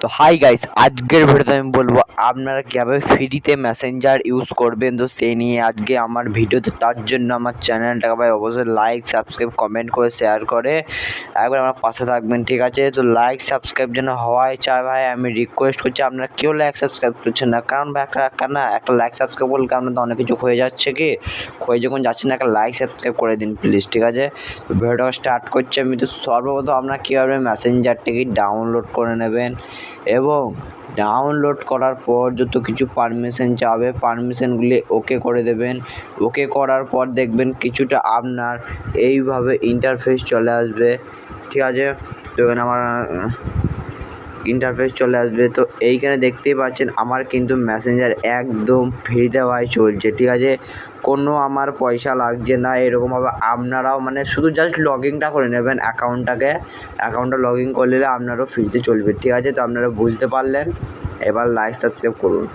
তো hi guys, আজকের ভিডিওতে আমি বলবো আপনারা কীভাবে ফ্রিতে মেসেঞ্জার ইউজ করবেন। তো সেই নিয়ে আজকে আমার ভিডিওতে, তার জন্য আমার চ্যানেলটাকে ভাই অবশ্যই লাইক সাবস্ক্রাইব কমেন্ট করে শেয়ার করে একবার আমার পাশে থাকবেন, ঠিক আছে? তো লাইক সাবস্ক্রাইব যেন হওয়াই চাই ভাই, আমি রিকোয়েস্ট করছি। আপনারা কেউ লাইক সাবস্ক্রাইব করছেন না, কারণ ভাই একটা লাইক সাবস্ক্রাইব করলে আপনাদের অনেক কিছু হয়ে যাচ্ছে, কি হয়ে যখন যাচ্ছে না, একটা লাইক সাবস্ক্রাইব করে দিন প্লিজ, ঠিক আছে? তো ভিডিওটা স্টার্ট করছি আমি। তো সর্বপ্রথম আপনারা কীভাবে মেসেঞ্জারটিকে ডাউনলোড করে নেবেন এবং ডাউনলোড করার পর যত কিছু পারমিশন চাবে পারমিশনগুলি ওকে করে দেবেন। ওকে করার পর দেখবেন কিছুটা আপনার এইভাবে ইন্টারফেস চলে আসবে, ঠিক আছে? তো এখানে আমার ইন্টারফেস চলে আসবে। তো এইখানে দেখতেই পাচ্ছেন আমার কিন্তু মেসেঞ্জার একদম ফ্রিতে ভাই চলছে, ঠিক আছে? কোনো আমার পয়সা লাগছে না। এরকমভাবে আপনারাও মানে শুধু জাস্ট লগ ইনটা করে নেবেন অ্যাকাউন্টটা লগ ইন করে নিলে আপনারও ফ্রিতে চলবে, ঠিক আছে? তো আপনারা বুঝতে পারলেন। এবার লাইক সাবস্ক্রাইব করুন।